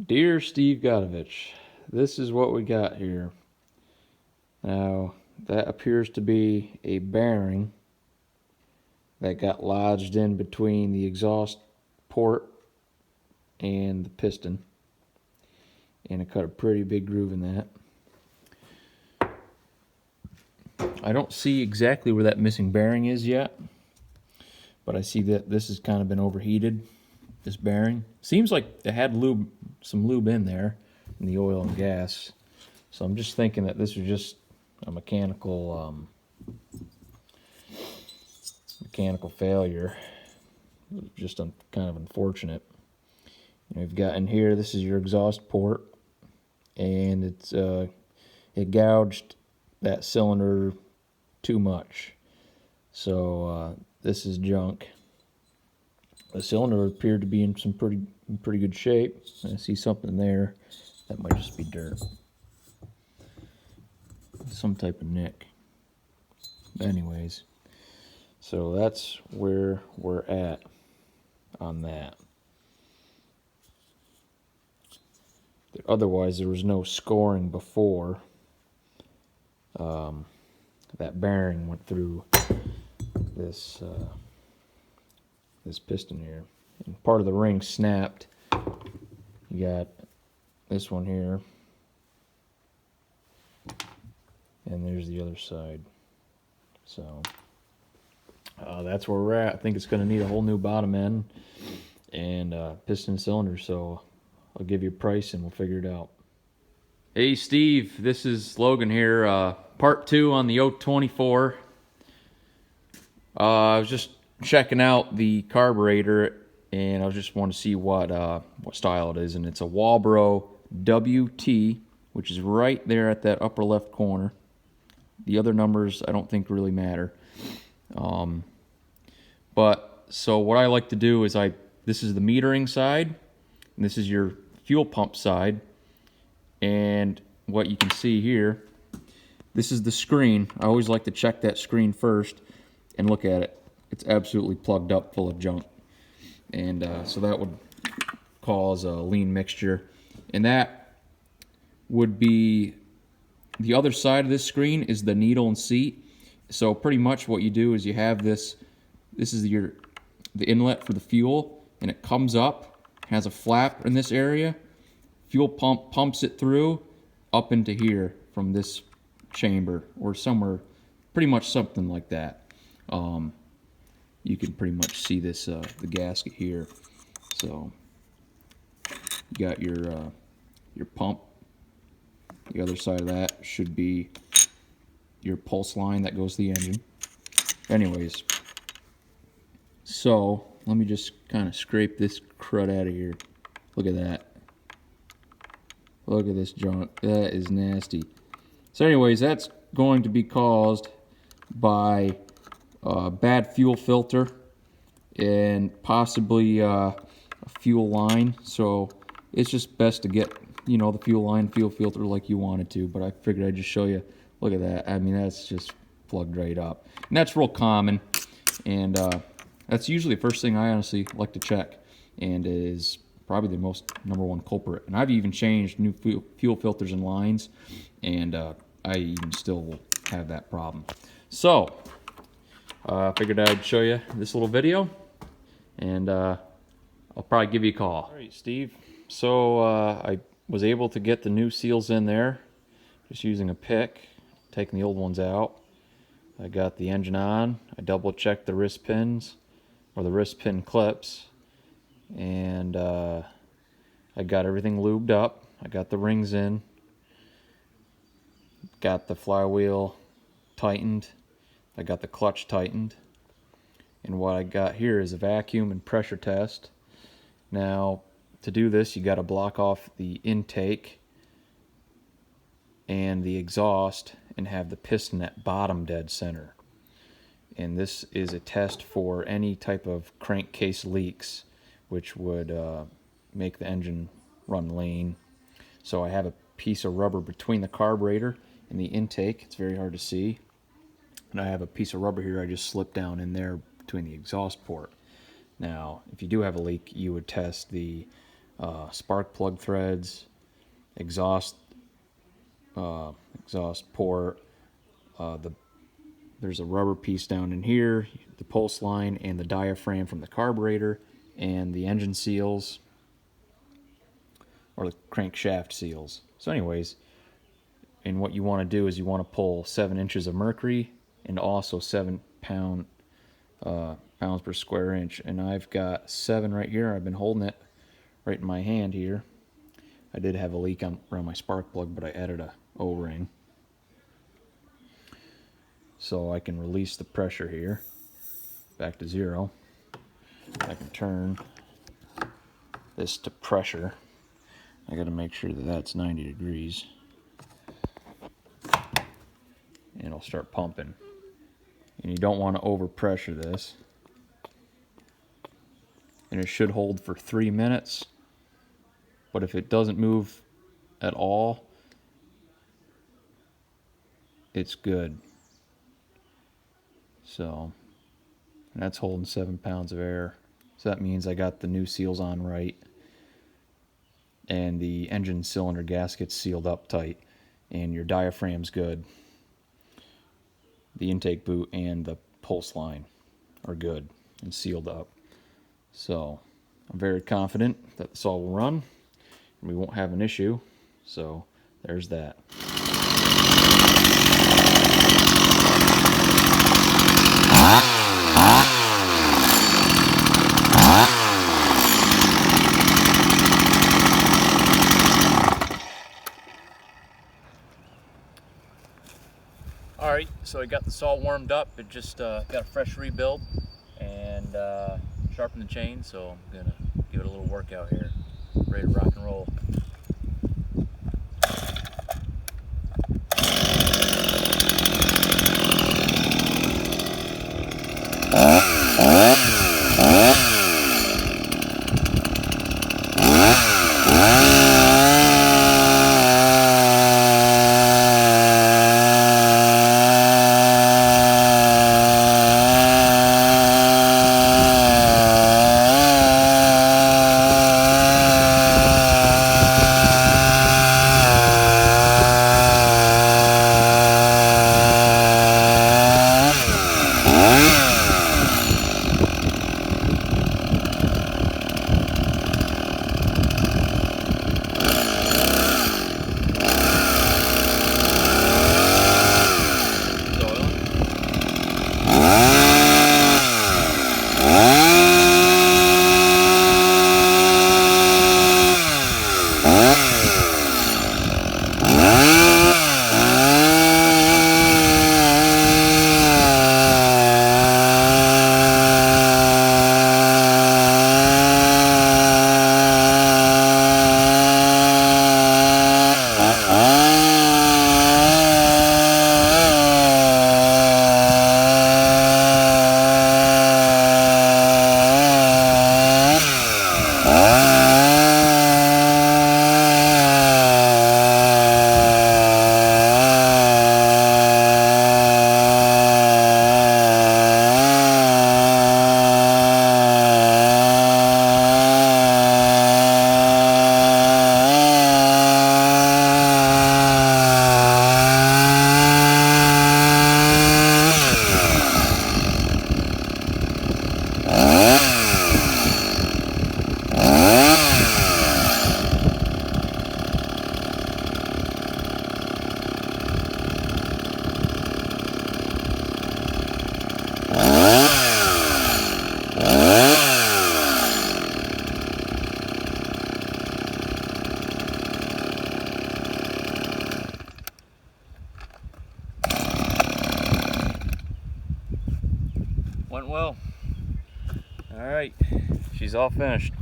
Dear Steve Godovich, this is what we got here. Now, that appears to be a bearing that got lodged in between the exhaust port and the piston, and it cut a pretty big groove in that. I don't see exactly where that missing bearing is yet, but I see that this has kind of been overheated, this bearing. Seems like it had some lube in there, in the oil and gas. So I'm just thinking that this was just a mechanical failure. Just kind of unfortunate. You've got in here, this is your exhaust port, and it gouged that cylinder too much. So this is junk. The cylinder appeared to be in some pretty good shape. I see something there. That might just be dirt. Some type of nick. But anyways, so that's where we're at on that. Otherwise, there was no scoring before that bearing went through this this piston here, and part of the ring snapped. You got this one here, and there's the other side. So that's where we're at. I think it's going to need a whole new bottom end and piston cylinder. So I'll give you a price and we'll figure it out. Hey Steve, this is Logan here. Part 2 on the 024. I was just checking out the carburetor, and I just want to see what style it is, and it's a Walbro WT, which is right there at that upper left corner. The other numbers I don't think really matter. But so what I like to do is this is the metering side, and this is your fuel pump side, and what you can see here, this is the screen. I always like to check that screen first and look at it. It's absolutely plugged up full of junk, and so that would cause a lean mixture, and that would be the other side of this screen is the needle and seat. So pretty much what you do is you have this is the inlet for the fuel, and it comes up, has a flap in this area. Fuel pump pumps it through up into here from this chamber or somewhere, pretty much something like that. You can pretty much see this the gasket here. So you got your pump. The other side of that should be your pulse line that goes to the engine. Anyways, so let me just kind of scrape this crud out of here. Look at that. Look at this junk. That is nasty. So anyways, that's going to be caused by a bad fuel filter and possibly a fuel line. So it's just best to get, the fuel line, fuel filter like you wanted to, but I figured I'd just show you. Look at that. I mean, that's just plugged right up. And that's real common, and that's usually the first thing I honestly like to check, and is probably the number one culprit. And I've even changed new fuel filters and lines, and I even still will have that problem. So I figured I'd show you this little video, and I'll probably give you a call. All right, Steve. So I was able to get the new seals in there just using a pick, taking the old ones out. I got the engine on. I double checked the wrist pins, or the wrist pin clips, and I got everything lubed up. I got the rings in, got the flywheel tightened, I got the clutch tightened, and what I got here is a vacuum and pressure test. Now, to do this, you got to block off the intake and the exhaust and have the piston at bottom dead center. And this is a test for any type of crankcase leaks, which would make the engine run lean. So I have a piece of rubber between the carburetor and the intake. It's very hard to see. And I have a piece of rubber here I just slipped down in there between the exhaust port. Now, if you do have a leak, you would test the spark plug threads, exhaust port. There's a rubber piece down in here, the pulse line, and the diaphragm from the carburetor, and the engine seals, or the crankshaft seals. So anyways, and what you want to do is you want to pull 7 inches of mercury and also 7 pounds per square inch. And I've got 7 right here. I've been holding it right in my hand here. I did have a leak around my spark plug, but I added a O-ring. So I can release the pressure here back to 0. I can turn this to pressure. I got to make sure that that's 90 degrees. And it'll start pumping. And you don't want to overpressure this. And it should hold for 3 minutes. But if it doesn't move at all, it's good. So that's holding 7 pounds of air. So that means I got the new seals on right, and the engine cylinder gasket's sealed up tight, and your diaphragm's good. The intake boot and the pulse line are good and sealed up. So I'm very confident that this all will run and we won't have an issue. So there's that. Alright, so I got this all warmed up. It just got a fresh rebuild and sharpened the chain, so I'm going to give it a little workout here. Ready to rock and roll. Went well. All right, she's all finished.